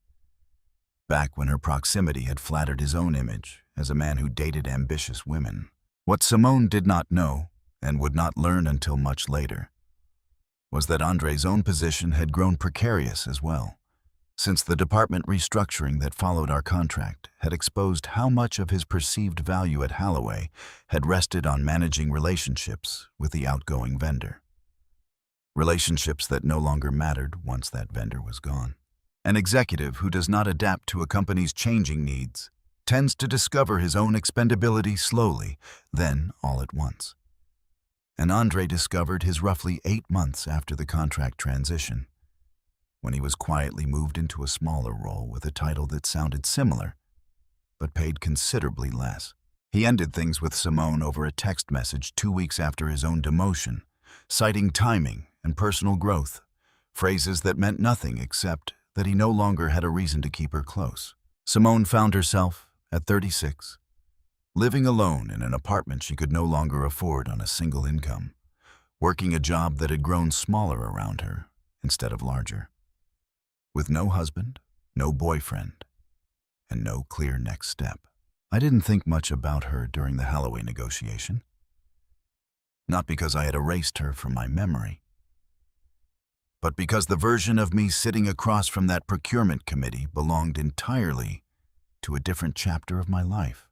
back when her proximity had flattered his own image as a man who dated ambitious women. What Simone did not know, and would not learn until much later, was that Andre's own position had grown precarious as well, since the department restructuring that followed our contract had exposed how much of his perceived value at Holloway had rested on managing relationships with the outgoing vendor. Relationships that no longer mattered once that vendor was gone. An executive who does not adapt to a company's changing needs tends to discover his own expendability slowly, then all at once. And Andre discovered his roughly 8 months after the contract transition, when he was quietly moved into a smaller role with a title that sounded similar, but paid considerably less. He ended things with Simone over a text message 2 weeks after his own demotion, citing timing and personal growth, phrases that meant nothing except that he no longer had a reason to keep her close. Simone found herself, at 36, living alone in an apartment she could no longer afford on a single income, working a job that had grown smaller around her instead of larger, with no husband, no boyfriend, and no clear next step. I didn't think much about her during the Holloway negotiation, not because I had erased her from my memory, but because the version of me sitting across from that procurement committee belonged entirely to a different chapter of my life.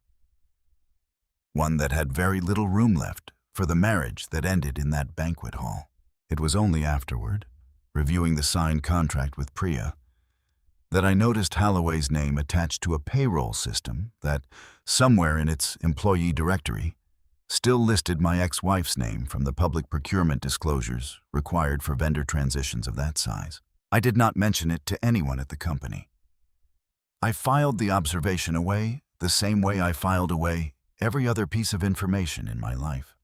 One that had very little room left for the marriage that ended in that banquet hall. It was only afterward, reviewing the signed contract with Priya, that I noticed Holloway's name attached to a payroll system that, somewhere in its employee directory, still listed my ex-wife's name from the public procurement disclosures required for vendor transitions of that size. I did not mention it to anyone at the company. I filed the observation away the same way I filed away every other piece of information in my life,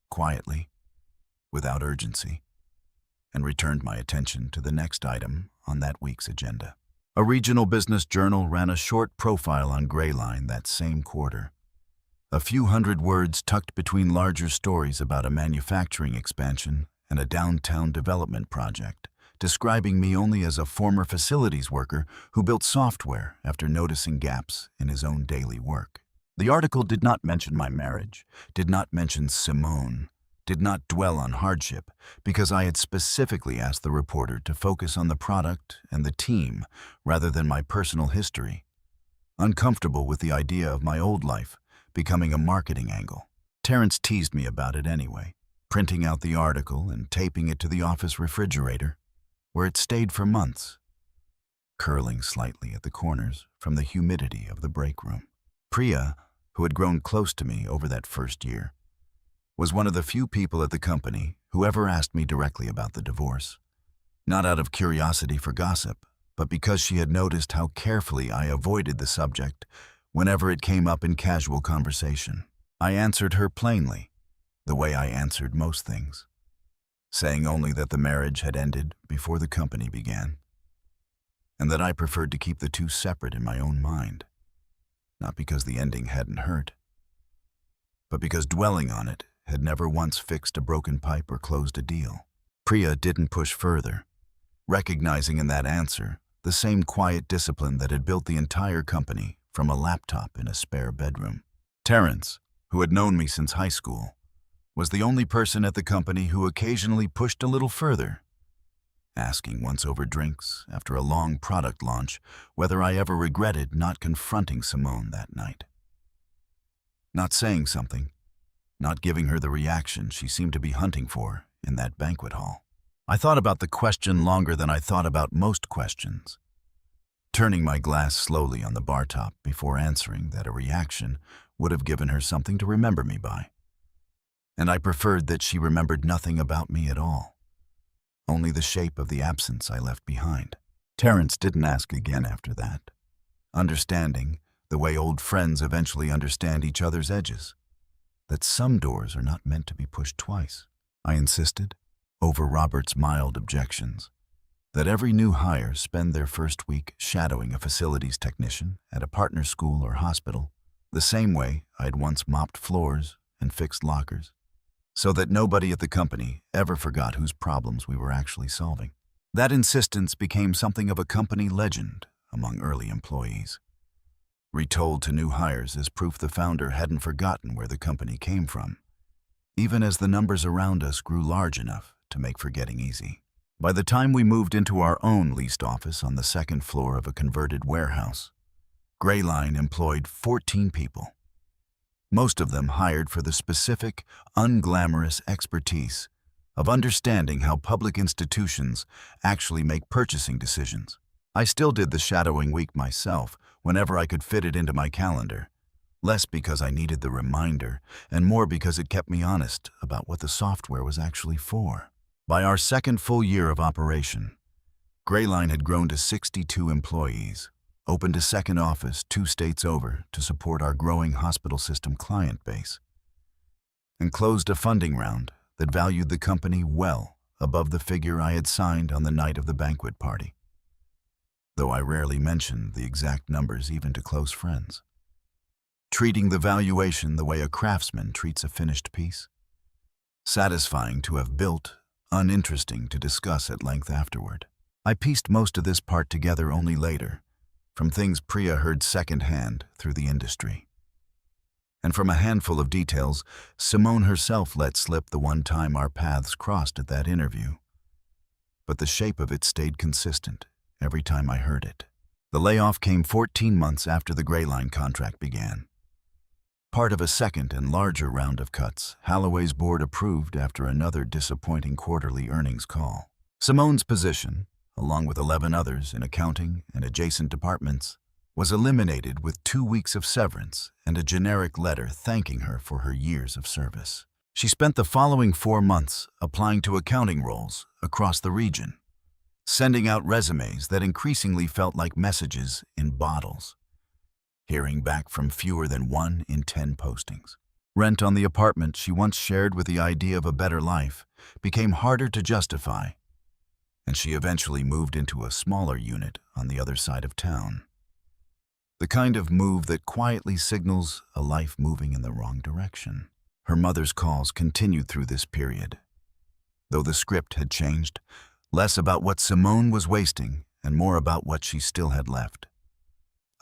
quietly, without urgency, and returned my attention to the next item on that week's agenda. A regional business journal ran a short profile on Gray Line that same quarter. A few hundred words tucked between larger stories about a manufacturing expansion and a downtown development project, describing me only as a former facilities worker who built software after noticing gaps in his own daily work. The article did not mention my marriage, did not mention Simone, did not dwell on hardship because I had specifically asked the reporter to focus on the product and the team rather than my personal history, uncomfortable with the idea of my old life becoming a marketing angle. Terrence teased me about it anyway, printing out the article and taping it to the office refrigerator, where it stayed for months, curling slightly at the corners from the humidity of the break room. Priya, who had grown close to me over that first year, was one of the few people at the company who ever asked me directly about the divorce, not out of curiosity for gossip, but because she had noticed how carefully I avoided the subject whenever it came up in casual conversation. I answered her plainly, the way I answered most things, saying only that the marriage had ended before the company began, and that I preferred to keep the two separate in my own mind, not because the ending hadn't hurt, but because dwelling on it had never once fixed a broken pipe or closed a deal. Priya didn't push further, recognizing in that answer the same quiet discipline that had built the entire company from a laptop in a spare bedroom. Terrence, who had known me since high school, was the only person at the company who occasionally pushed a little further, asking once over drinks after a long product launch whether I ever regretted not confronting Simone that night. Not saying something, not giving her the reaction she seemed to be hunting for in that banquet hall. I thought about the question longer than I thought about most questions, turning my glass slowly on the bar top before answering that a reaction would have given her something to remember me by. And I preferred that she remembered nothing about me at all, only the shape of the absence I left behind. Terrence didn't ask again after that, understanding, the way old friends eventually understand each other's edges, that some doors are not meant to be pushed twice. I insisted, over Robert's mild objections, that every new hire spend their first week shadowing a facilities technician at a partner school or hospital, the same way I'd once mopped floors and fixed lockers, so that nobody at the company ever forgot whose problems we were actually solving. That insistence became something of a company legend among early employees, retold to new hires as proof the founder hadn't forgotten where the company came from, even as the numbers around us grew large enough to make forgetting easy. By the time we moved into our own leased office on the second floor of a converted warehouse, Grayline employed 14 people, most of them hired for the specific, unglamorous expertise of understanding how public institutions actually make purchasing decisions. I still did the shadowing week myself whenever I could fit it into my calendar, less because I needed the reminder and more because it kept me honest about what the software was actually for. By our second full year of operation, Grayline had grown to 62 employees, opened a second office 2 states over to support our growing hospital system client base, and closed a funding round that valued the company well above the figure I had signed on the night of the banquet party, though I rarely mentioned the exact numbers even to close friends, treating the valuation the way a craftsman treats a finished piece, satisfying to have built, uninteresting to discuss at length afterward. I pieced most of this part together only later, from things Priya heard secondhand through the industry, and from a handful of details Simone herself let slip the one time our paths crossed at that interview. But the shape of it stayed consistent every time I heard it. The layoff came 14 months after the Grayline contract began, part of a second and larger round of cuts Halloway's board approved after another disappointing quarterly earnings call. Simone's position, along with 11 others in accounting and adjacent departments, was eliminated with 2 weeks of severance and a generic letter thanking her for her years of service. She spent the following 4 months applying to accounting roles across the region, sending out resumes that increasingly felt like messages in bottles, hearing back from fewer than 1 in 10 postings. Rent on the apartment she once shared with the idea of a better life became harder to justify, and she eventually moved into a smaller unit on the other side of town. The kind of move that quietly signals a life moving in the wrong direction. Her mother's calls continued through this period, though the script had changed, less about what Simone was wasting and more about what she still had left.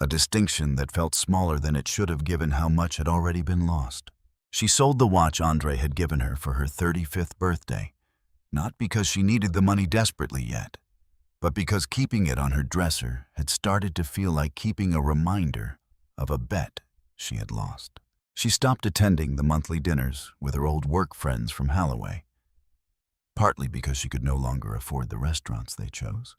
A distinction that felt smaller than it should have given how much had already been lost. She sold the watch Andre had given her for her 35th birthday, not because she needed the money desperately yet, but because keeping it on her dresser had started to feel like keeping a reminder of a bet she had lost. She stopped attending the monthly dinners with her old work friends from Holloway, partly because she could no longer afford the restaurants they chose,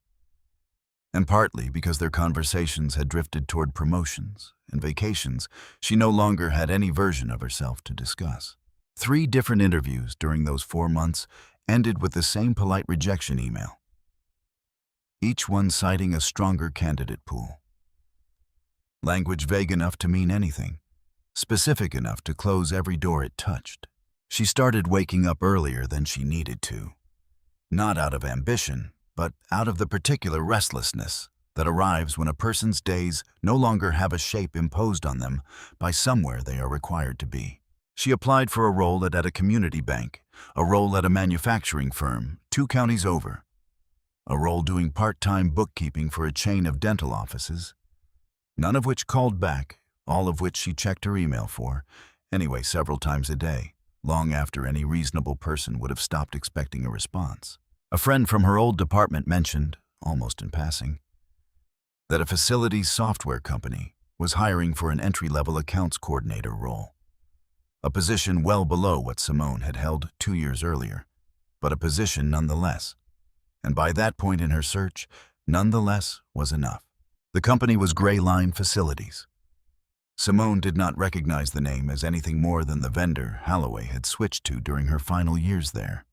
and partly because their conversations had drifted toward promotions and vacations she no longer had any version of herself to discuss. 3 different interviews during those 4 months ended with the same polite rejection email, each one citing a stronger candidate pool. Language vague enough to mean anything, specific enough to close every door it touched. She started waking up earlier than she needed to, not out of ambition, but out of the particular restlessness that arrives when a person's days no longer have a shape imposed on them by somewhere they are required to be. She applied for a role at a community bank, a role at a manufacturing firm 2 counties over, a role doing part-time bookkeeping for a chain of dental offices, none of which called back, all of which she checked her email for, anyway several times a day, long after any reasonable person would have stopped expecting a response. A friend from her old department mentioned, almost in passing, that a facilities software company was hiring for an entry-level accounts coordinator role, a position well below what Simone had held 2 years earlier, but a position nonetheless. And by that point in her search, nonetheless was enough. The company was Gray Line Facilities. Simone did not recognize the name as anything more than the vendor Holloway had switched to during her final years there.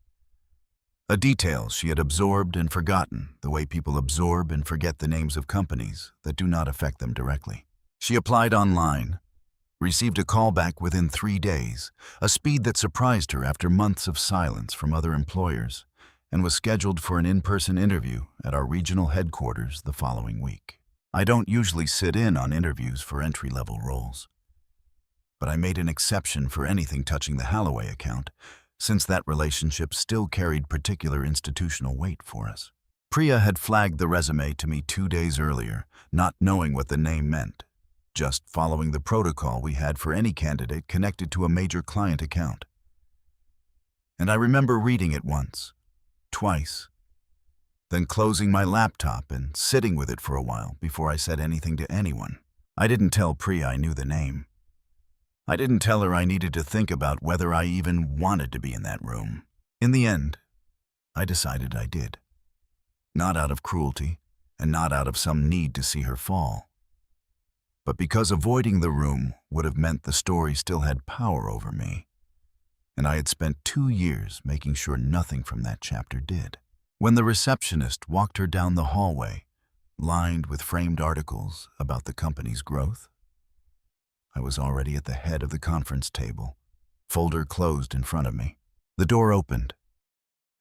A detail she had absorbed and forgotten, the way people absorb and forget the names of companies that do not affect them directly. She applied online, received a call back within 3 days, a speed that surprised her after months of silence from other employers, and was scheduled for an in-person interview at our regional headquarters the following week. I don't usually sit in on interviews for entry-level roles, but I made an exception for anything touching the Holloway account, since that relationship still carried particular institutional weight for us. Priya had flagged the resume to me 2 days earlier, not knowing what the name meant, just following the protocol we had for any candidate connected to a major client account. And I remember reading it once, twice, then closing my laptop and sitting with it for a while before I said anything to anyone. I didn't tell Priya I knew the name. I didn't tell her I needed to think about whether I even wanted to be in that room. In the end, I decided I did. Not out of cruelty, and not out of some need to see her fall, but because avoiding the room would have meant the story still had power over me, and I had spent 2 years making sure nothing from that chapter did. When the receptionist walked her down the hallway, lined with framed articles about the company's growth, I was already at the head of the conference table, folder closed in front of me. The door opened,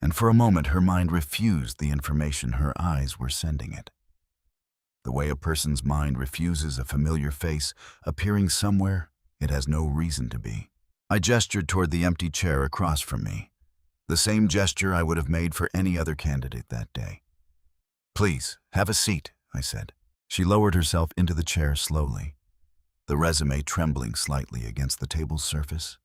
and for a moment her mind refused the information her eyes were sending it. The way a person's mind refuses a familiar face appearing somewhere it has no reason to be. I gestured toward the empty chair across from me, the same gesture I would have made for any other candidate that day. "Please, have a seat," I said. She lowered herself into the chair slowly, the resume trembling slightly against the table's surface,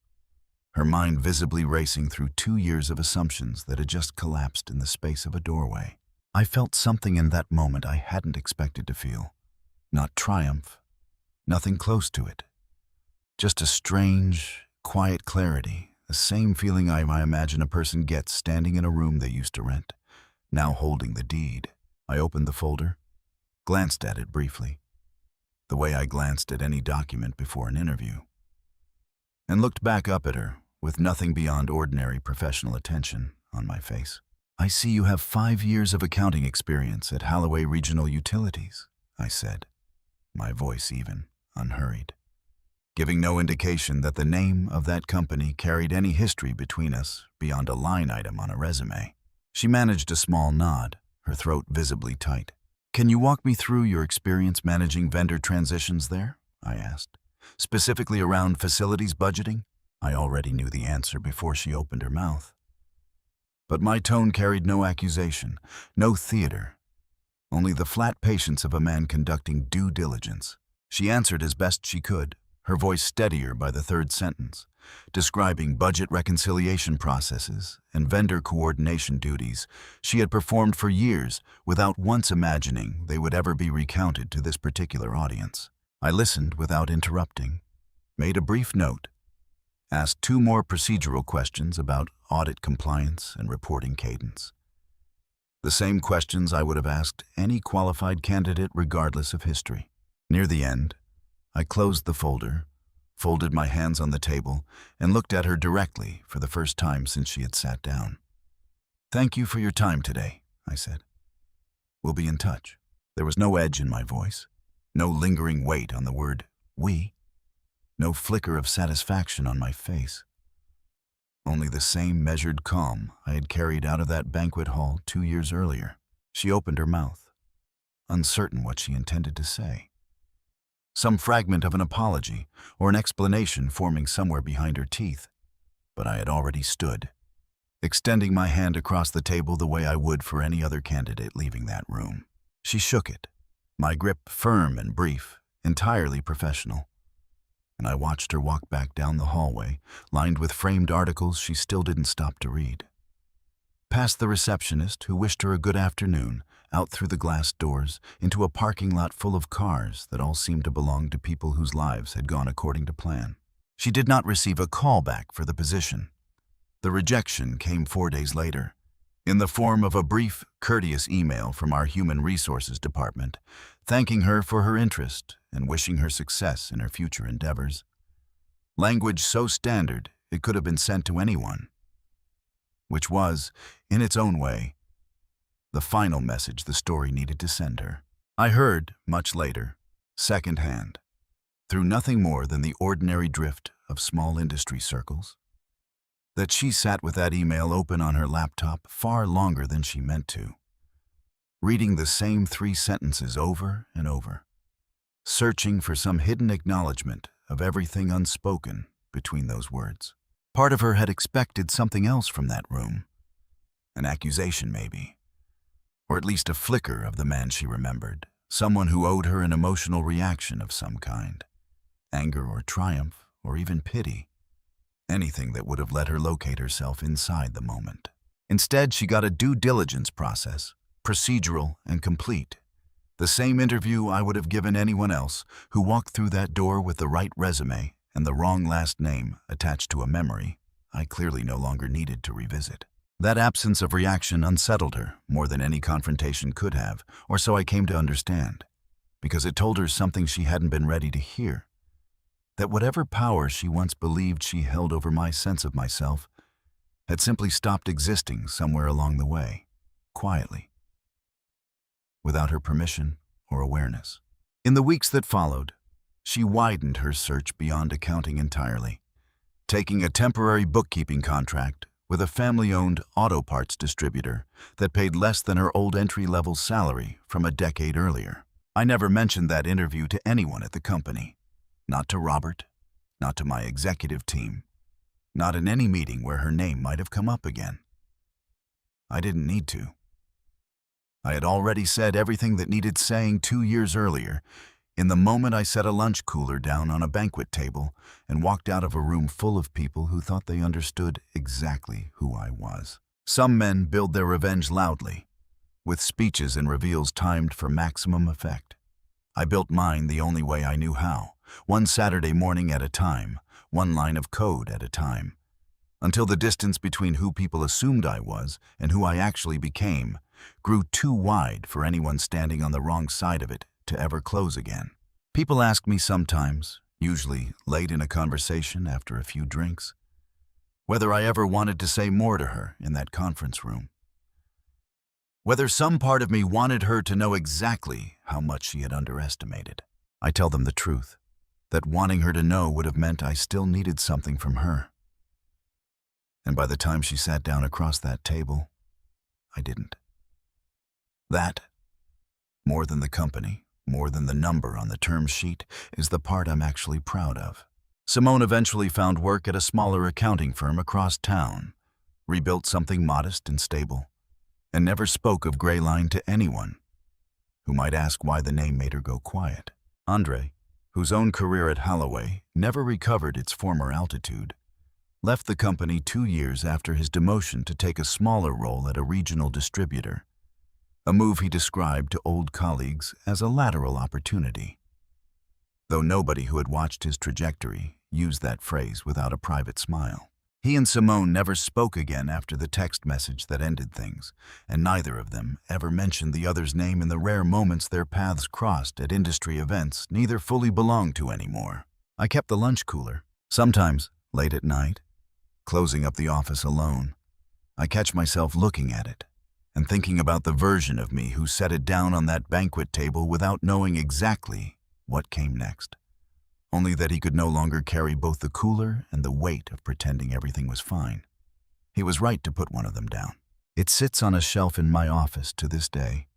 her mind visibly racing through 2 years of assumptions that had just collapsed in the space of a doorway. I felt something in that moment I hadn't expected to feel. Not triumph, nothing close to it. Just a strange, quiet clarity, the same feeling I imagine a person gets standing in a room they used to rent, now holding the deed. I opened the folder, glanced at it briefly, the way I glanced at any document before an interview, and looked back up at her with nothing beyond ordinary professional attention on my face. "I see you have 5 years of accounting experience at Holloway Regional Utilities," I said, my voice even, unhurried, giving no indication that the name of that company carried any history between us beyond a line item on a resume. She managed a small nod, her throat visibly tight. "Can you walk me through your experience managing vendor transitions there?" I asked. "Specifically around facilities budgeting?" I already knew the answer before she opened her mouth. But my tone carried no accusation, no theater, only the flat patience of a man conducting due diligence. She answered as best she could, her voice steadier by the third sentence, describing budget reconciliation processes and vendor coordination duties she had performed for years without once imagining they would ever be recounted to this particular audience. I listened without interrupting, made a brief note, asked 2 more procedural questions about audit compliance and reporting cadence. The same questions I would have asked any qualified candidate regardless of history. Near the end, I closed the folder, folded my hands on the table, and looked at her directly for the first time since she had sat down. "Thank you for your time today," I said. "We'll be in touch." There was no edge in my voice, no lingering weight on the word "we," no flicker of satisfaction on my face. Only the same measured calm I had carried out of that banquet hall 2 years earlier. She opened her mouth, uncertain what she intended to say. Some fragment of an apology or an explanation forming somewhere behind her teeth, but I had already stood, extending my hand across the table the way I would for any other candidate leaving that room. She shook it, my grip firm and brief, entirely professional, and I watched her walk back down the hallway, lined with framed articles she still didn't stop to read. Past the receptionist, who wished her a good afternoon, out through the glass doors, into a parking lot full of cars that all seemed to belong to people whose lives had gone according to plan. She did not receive a call back for the position. The rejection came 4 days later, in the form of a brief, courteous email from our Human Resources Department, thanking her for her interest and wishing her success in her future endeavors. Language so standard it could have been sent to anyone, which was, in its own way, the final message the story needed to send her. I heard, much later, secondhand, through nothing more than the ordinary drift of small industry circles, that she sat with that email open on her laptop far longer than she meant to, reading the same 3 sentences over and over, searching for some hidden acknowledgement of everything unspoken between those words. Part of her had expected something else from that room, an accusation maybe, or at least a flicker of the man she remembered, someone who owed her an emotional reaction of some kind, anger or triumph or even pity, anything that would have let her locate herself inside the moment. Instead, she got a due diligence process, procedural and complete, the same interview I would have given anyone else who walked through that door with the right resume and the wrong last name attached to a memory I clearly no longer needed to revisit. That absence of reaction unsettled her more than any confrontation could have, or so I came to understand, because it told her something she hadn't been ready to hear, that whatever power she once believed she held over my sense of myself had simply stopped existing somewhere along the way, quietly, without her permission or awareness. In the weeks that followed, she widened her search beyond accounting entirely, taking a temporary bookkeeping contract with a family-owned auto parts distributor that paid less than her old entry-level salary from a decade earlier. I never mentioned that interview to anyone at the company, not to Robert, not to my executive team, not in any meeting where her name might have come up again. I didn't need to. I had already said everything that needed saying 2 years earlier, in the moment I set a lunch cooler down on a banquet table and walked out of a room full of people who thought they understood exactly who I was. Some men build their revenge loudly, with speeches and reveals timed for maximum effect. I built mine the only way I knew how, one Saturday morning at a time, one line of code at a time, until the distance between who people assumed I was and who I actually became grew too wide for anyone standing on the wrong side of it to ever close again. People ask me sometimes, usually late in a conversation after a few drinks, whether I ever wanted to say more to her in that conference room. Whether some part of me wanted her to know exactly how much she had underestimated. I tell them the truth, that wanting her to know would have meant I still needed something from her. And by the time she sat down across that table, I didn't. That, more than the company, more than the number on the term sheet, is the part I'm actually proud of. Simone eventually found work at a smaller accounting firm across town, rebuilt something modest and stable, and never spoke of Grayline to anyone who might ask why the name made her go quiet. Andre, whose own career at Holloway never recovered its former altitude, left the company 2 years after his demotion to take a smaller role at a regional distributor, a move he described to old colleagues as a lateral opportunity. Though nobody who had watched his trajectory used that phrase without a private smile. He and Simone never spoke again after the text message that ended things, and neither of them ever mentioned the other's name in the rare moments their paths crossed at industry events neither fully belonged to anymore. I kept the lunch cooler, sometimes late at night, closing up the office alone. I catch myself looking at it and thinking about the version of me who set it down on that banquet table without knowing exactly what came next. Only that he could no longer carry both the cooler and the weight of pretending everything was fine. He was right to put one of them down. It sits on a shelf in my office to this day,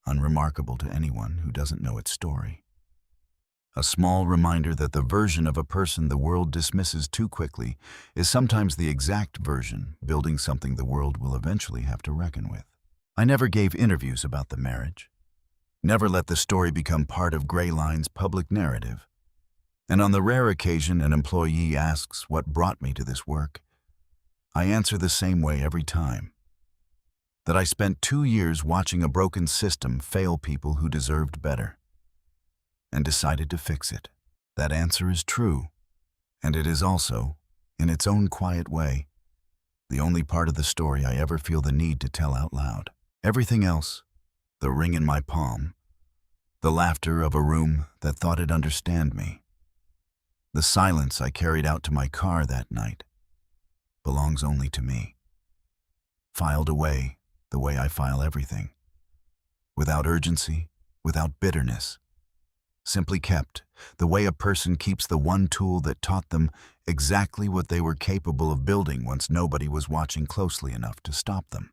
unremarkable to anyone who doesn't know its story. A small reminder that the version of a person the world dismisses too quickly is sometimes the exact version building something the world will eventually have to reckon with. I never gave interviews about the marriage, never let the story become part of Gray Line's public narrative. And on the rare occasion an employee asks what brought me to this work, I answer the same way every time. That I spent 2 years watching a broken system fail people who deserved better, and decided to fix it. That answer is true, and it is also, in its own quiet way, the only part of the story I ever feel the need to tell out loud. Everything else, the ring in my palm, the laughter of a room that thought it'd understand me, the silence I carried out to my car that night, belongs only to me. Filed away the way I file everything. Without urgency, without bitterness. Simply kept the way a person keeps the one tool that taught them exactly what they were capable of building once nobody was watching closely enough to stop them.